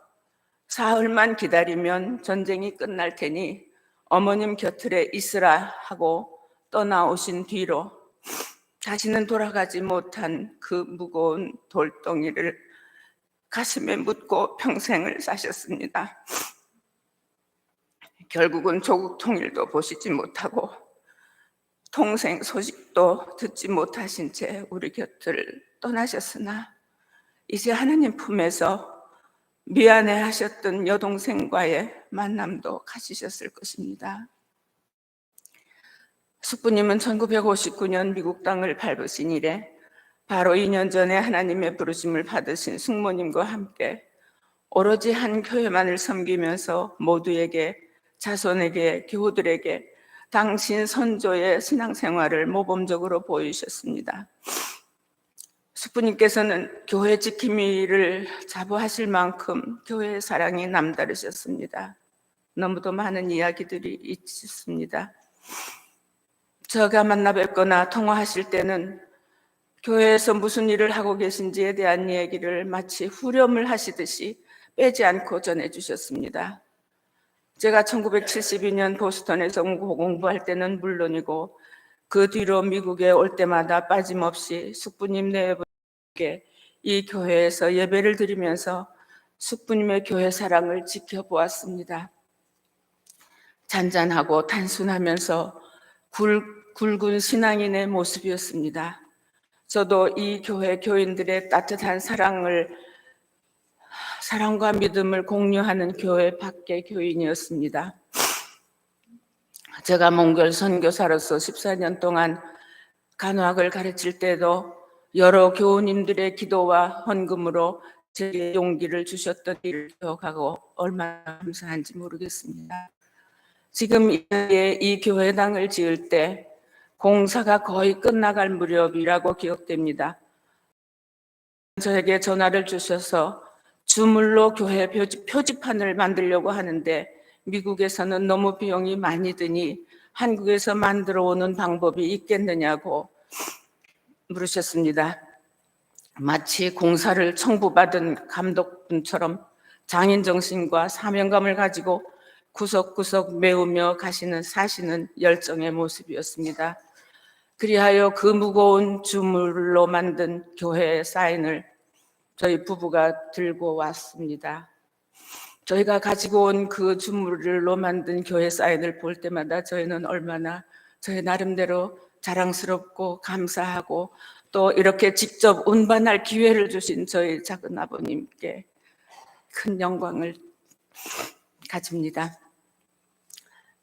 사흘만 기다리면 전쟁이 끝날 테니 어머님 곁에 있으라 하고 떠나오신 뒤로 다시는 돌아가지 못한 그 무거운 돌덩이를 가슴에 묻고 평생을 사셨습니다. 결국은 조국 통일도 보시지 못하고 통생 소식도 듣지 못하신 채 우리 곁을 떠나셨으나 이제 하나님 품에서 미안해하셨던 여동생과의 만남도 가지셨을 것입니다. 숙부님은 1959년 미국 땅을 밟으신 이래 바로 2년 전에 하나님의 부르심을 받으신 숙모님과 함께 오로지 한 교회만을 섬기면서 모두에게, 자손에게, 교우들에게 당신 선조의 신앙생활을 모범적으로 보이셨습니다. 숙부님께서는 교회 지킴이를 자부하실 만큼 교회의 사랑이 남다르셨습니다. 너무도 많은 이야기들이 있습니다. 제가 만나 뵙거나 통화하실 때는 교회에서 무슨 일을 하고 계신지에 대한 얘기를 마치 후렴을 하시듯이 빼지 않고 전해주셨습니다. 제가 1972년 보스턴에서 공부할 때는 물론이고 그 뒤로 미국에 올 때마다 빠짐없이 숙부님 네 분께 이 교회에서 예배를 드리면서 숙부님의 교회 사랑을 지켜보았습니다. 잔잔하고 단순하면서 굵은 신앙인의 모습이었습니다. 저도 이 교회 교인들의 따뜻한 사랑과 믿음을 공유하는 교회 밖의 교인이었습니다. 제가 몽골 선교사로서 14년 동안 간호학을 가르칠 때도 여러 교우님들의 기도와 헌금으로 제게 용기를 주셨던 일을 기억하고 얼마나 감사한지 모르겠습니다. 지금 이 교회당을 지을 때 공사가 거의 끝나갈 무렵이라고 기억됩니다. 저에게 전화를 주셔서 주물로 교회 표지판을 만들려고 하는데 미국에서는 너무 비용이 많이 드니 한국에서 만들어 오는 방법이 있겠느냐고 물으셨습니다. 마치 공사를 청부받은 감독분처럼 장인 정신과 사명감을 가지고 구석구석 메우며 사시는 열정의 모습이었습니다. 그리하여 그 무거운 주물로 만든 교회의 사인을 저희 부부가 들고 왔습니다. 저희가 가지고 온 그 주물로 만든 교회 사인을 볼 때마다 저희는 얼마나 저희 나름대로 자랑스럽고 감사하고 또 이렇게 직접 운반할 기회를 주신 저희 작은 아버님께 큰 영광을 가집니다.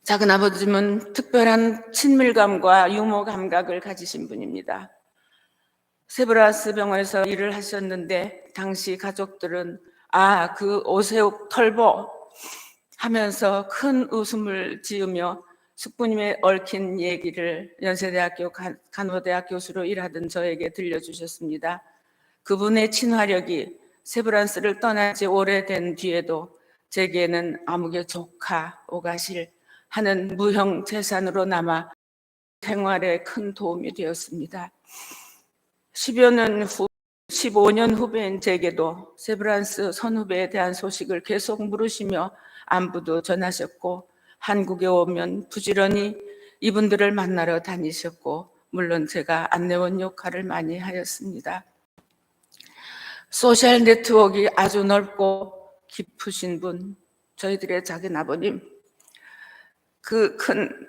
작은 아버님은 특별한 친밀감과 유머 감각을 가지신 분입니다. 세브란스 병원에서 일을 하셨는데 당시 가족들은 그 오세욱 털보 하면서 큰 웃음을 지으며 숙부님의 얽힌 얘기를 연세대학교 간호대학 교수로 일하던 저에게 들려주셨습니다. 그분의 친화력이 세브란스를 떠난 지 오래된 뒤에도 제게는 암흑의 조카 오가실 하는 무형 재산으로 남아 생활에 큰 도움이 되었습니다. 15년 후배인 제게도 세브란스 선후배에 대한 소식을 계속 물으시며 안부도 전하셨고, 한국에 오면 부지런히 이분들을 만나러 다니셨고, 물론 제가 안내원 역할을 많이 하였습니다. 소셜 네트워크가 아주 넓고 깊으신 분, 저희들의 작은 아버님, 그 큰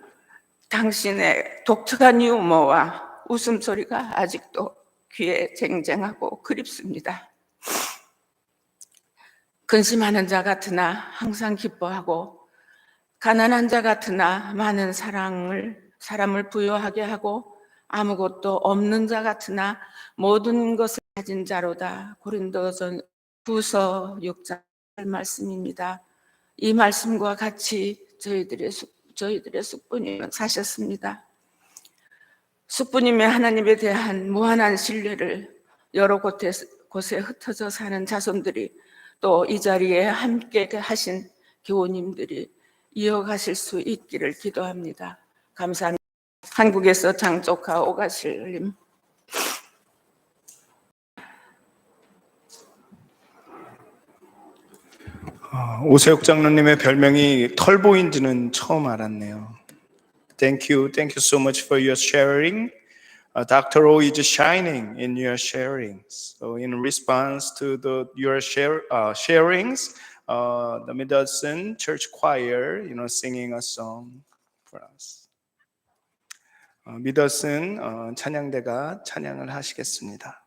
당신의 독특한 유머와 웃음소리가 아직도 귀에 쟁쟁하고 그립습니다. 근심하는 자 같으나 항상 기뻐하고, 가난한 자 같으나 많은 사람을 부유하게 하고, 아무것도 없는 자 같으나 모든 것을 가진 자로다. 고린도전 9서 6장 말씀입니다. 이 말씀과 같이 저희들의 숙부님은 사셨습니다. 숙부님의 하나님에 대한 무한한 신뢰를 여러 곳에 흩어져 사는 자손들이, 또 이 자리에 함께 하신 교우님들이 이어가실 수 있기를 기도합니다. 감사합니다. 한국에서 장조카 오가실님. 오세욱 장로님의 별명이 털보인지는 처음 알았네요. Thank you so much for your sharing. Dr. O is shining in your sharings. So in response to your sharings, the Middleton Church Choir, singing a song for us. 미더슨 찬양대가 찬양을 하시겠습니다.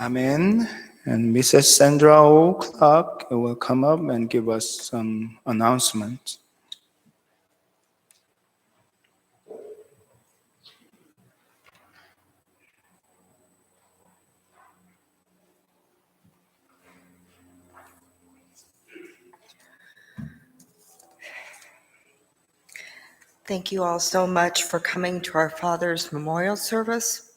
Amen. And Mrs. Sandra O. Clark will come up and give us some announcements. Thank you all so much for coming to our father's memorial service.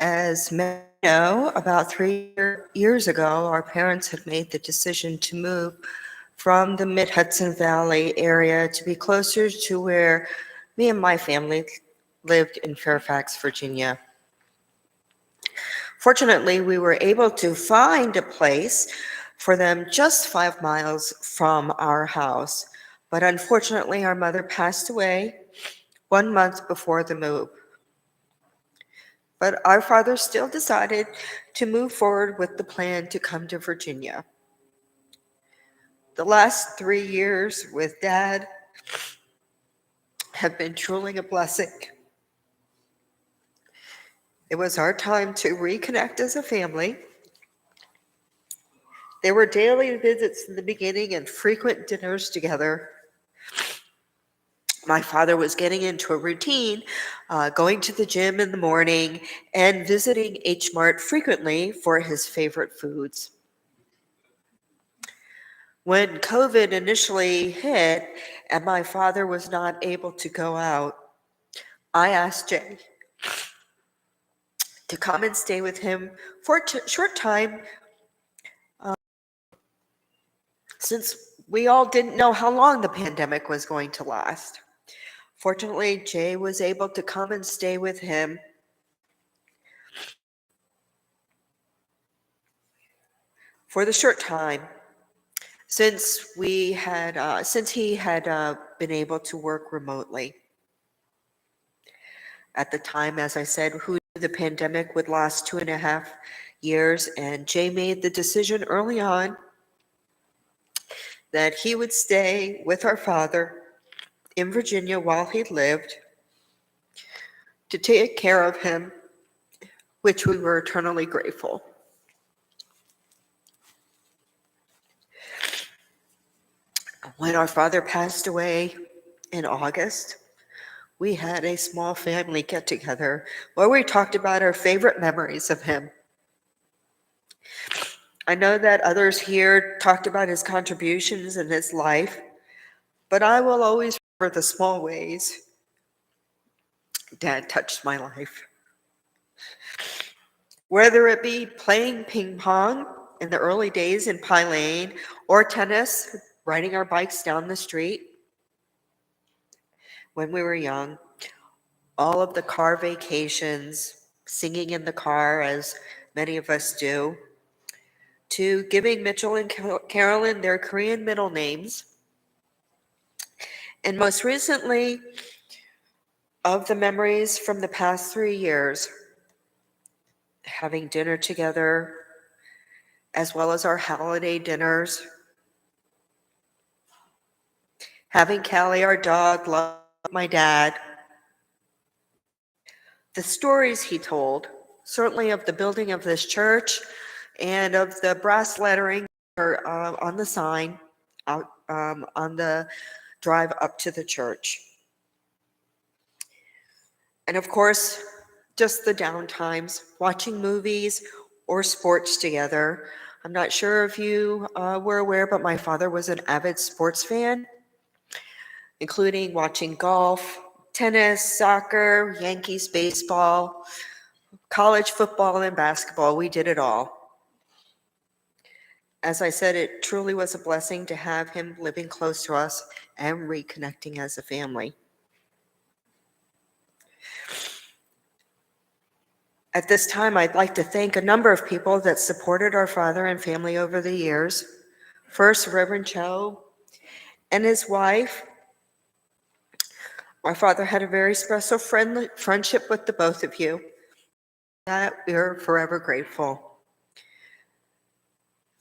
As many know, about 3 years ago, our parents had made the decision to move from the Mid-Hudson Valley area to be closer to where me and my family lived in Fairfax, Virginia. Fortunately, we were able to find a place for them just 5 miles from our house. But unfortunately, our mother passed away 1 month before the move. But our father still decided to move forward with the plan to come to Virginia. The last 3 years with Dad have been truly a blessing. It was our time to reconnect as a family. There were daily visits in the beginning and frequent dinners together. My father was getting into a routine, going to the gym in the morning and visiting H Mart frequently for his favorite foods. When COVID initially hit and my father was not able to go out, I asked Jay to come and stay with him for a short time, since we all didn't know how long the pandemic was going to last. Fortunately, Jay was able to come and stay with him for the short time, since he had been able to work remotely. At the time, as I said, who knew the pandemic would last 2.5 years, and Jay made the decision early on that he would stay with our father in Virginia while he lived to take care of him, which we were eternally grateful. When our father passed away in August, we had a small family get together where we talked about our favorite memories of him. I know that others here talked about his contributions in his life, but I will always remember the small ways Dad touched my life. Whether it be playing ping pong in the early days in Pine Lane or tennis, riding our bikes down the street when we were young, all of the car vacations, singing in the car as many of us do, to giving Mitchell and Carolyn their Korean middle names, and most recently, of the memories from the past 3 years, having dinner together, as well as our holiday dinners, having Callie, our dog, love my dad, the stories he told, certainly of the building of this church and of the brass lettering on the sign out on the drive up to the church. And of course, just the downtimes, watching movies or sports together. I'm not sure if you were aware, but my father was an avid sports fan, including watching golf, tennis, soccer, Yankees baseball, college football, and basketball. We did it all. As I said, it truly was a blessing to have him living close to us and reconnecting as a family. At this time, I'd like to thank a number of people that supported our father and family over the years. First, Reverend Cho and his wife. Our father had a very special friendship with the both of you. That we're forever grateful.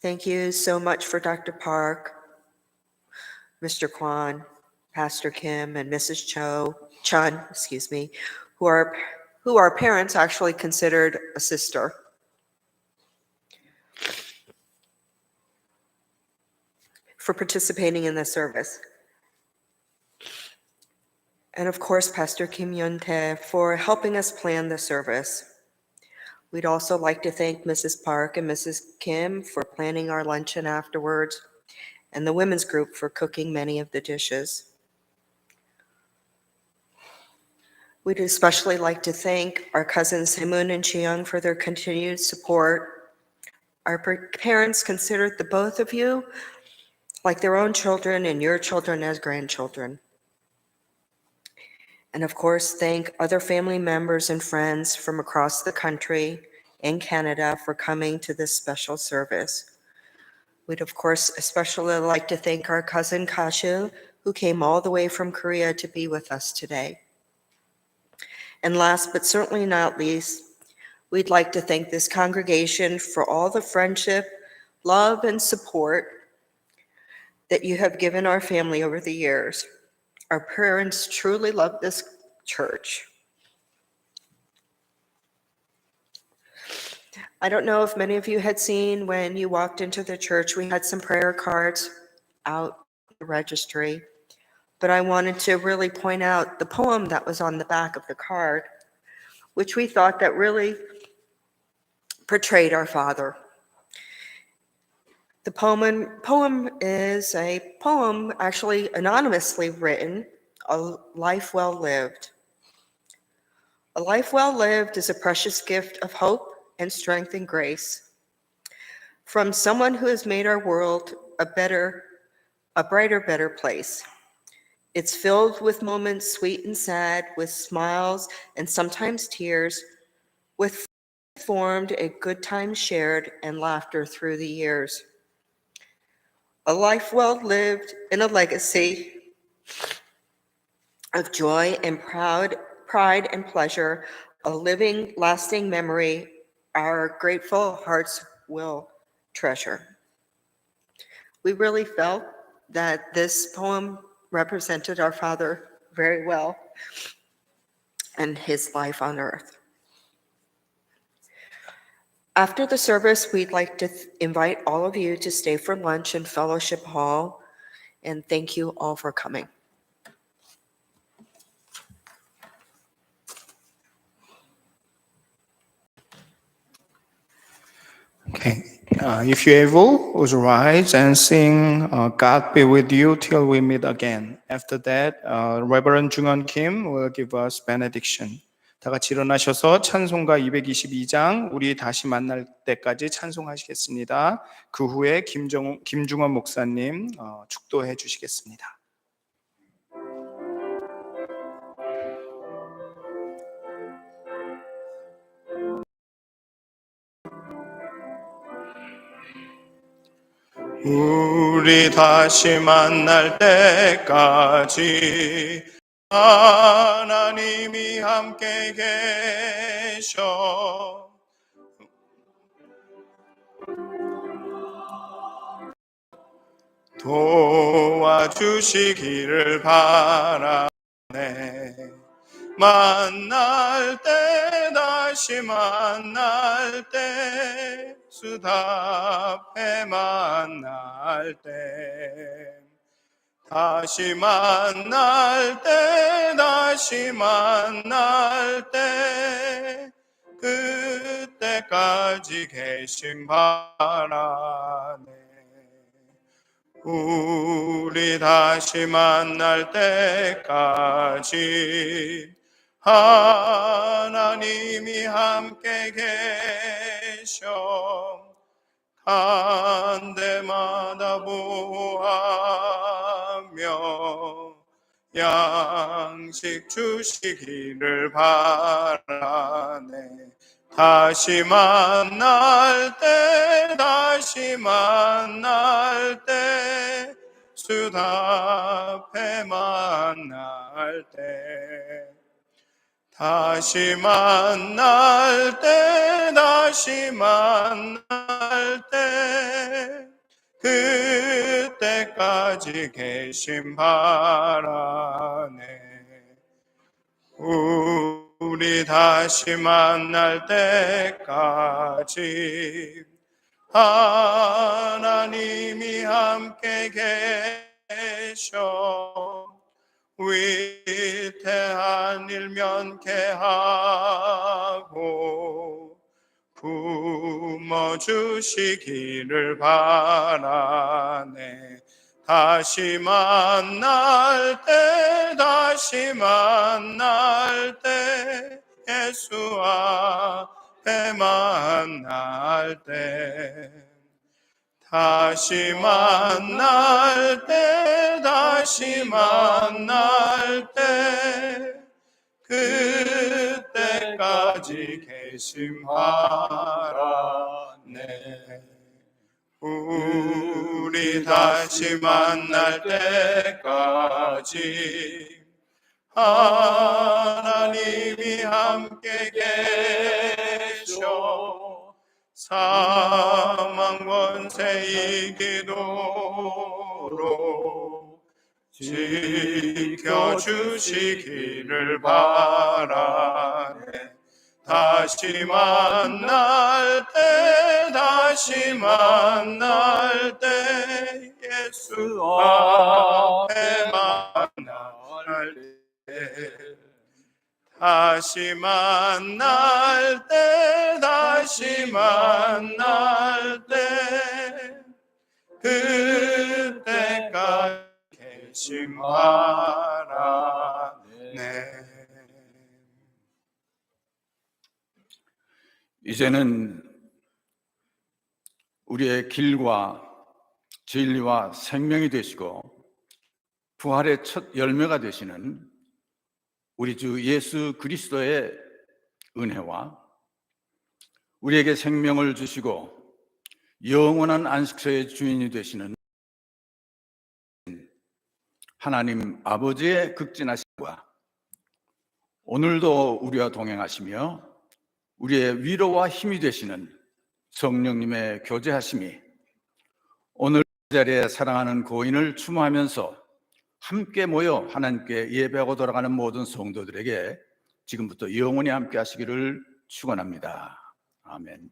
Thank you so much for Dr. Park, Mr. Kwan, Pastor Kim, and Mrs. Chun, who our parents actually considered a sister. For participating in the service. And of course, Pastor Kim Yun-tae for helping us plan the service. We'd also like to thank Mrs. Park and Mrs. Kim for planning our luncheon afterwards, and the women's group for cooking many of the dishes. We'd especially like to thank our cousins Haemun and Chiyoung for their continued support. Our parents considered the both of you like their own children and your children as grandchildren. And of course, thank other family members and friends from across the country and Canada for coming to this special service. We'd of course especially like to thank our cousin Kashu, who came all the way from Korea to be with us today. And last but certainly not least, we'd like to thank this congregation for all the friendship, love, and support that you have given our family over the years. Our parents truly love this church. I don't know if many of you had seen when you walked into the church, we had some prayer cards out in the registry, but I wanted to really point out the poem that was on the back of the card, which we thought that really portrayed our father. The poem is a poem actually anonymously written, A Life Well Lived. A life well lived is a precious gift of hope and strength and grace from someone who has made our world a brighter, better place. It's filled with moments sweet and sad, with smiles and sometimes tears, with formed a good time shared and laughter through the years. A life well lived in a legacy of joy and pride and pleasure, a living, lasting memory our grateful hearts will treasure. We really felt that this poem represented our father very well and his life on earth. After the service, we'd like to invite all of you to stay for lunch in Fellowship Hall, and thank you all for coming. Okay, if you're able, would you rise and sing God Be With You Till We Meet Again. After that, Reverend Jungwon Kim will give us benediction. 다 같이 일어나셔서 찬송가 222장 우리 다시 만날 때까지 찬송하시겠습니다. 그 후에 김중원 목사님 축도해 주시겠습니다. 우리 다시 만날 때까지 하나님이 함께 계셔 도와주시기를 바라네. 만날 때 다시 만날 때 수답해 만날 때 다시 만날 때 다시 만날 때 그때까지 계심 바라네. 우리 다시 만날 때까지 하나님이 함께 계셔 한 데마다 보호하며 양식 주시기를 바라네. 다시 만날 때 주 앞에 만날 때 다시 만날 때 그때까지 계심 바라네. 우리 다시 만날 때까지 하나님이 함께 계셔 위태한 일 면케하고 품어주시기를 바라네. 다시 만날 때 예수 앞에 만날 때 다시 만날 때 그때까지 계심 바라네. 우리 다시 만날 때까지 하나님이 함께 계셔 사망 권세 이기도록 지켜주시기를 바라네. 다시 만날 때 예수 앞에 만날 때 다시 만날 때 그때까지 계심 바라네. 이제는 우리의 길과 진리와 생명이 되시고 부활의 첫 열매가 되시는 우리 주 예수 그리스도의 은혜와 우리에게 생명을 주시고 영원한 안식처의 주인이 되시는 하나님 아버지의 극진하심과 오늘도 우리와 동행하시며 우리의 위로와 힘이 되시는 성령님의 교제하심이 오늘 이 자리에 사랑하는 고인을 추모하면서 함께 모여 하나님께 예배하고 돌아가는 모든 성도들에게 지금부터 영원히 함께 하시기를 축원합니다. 아멘.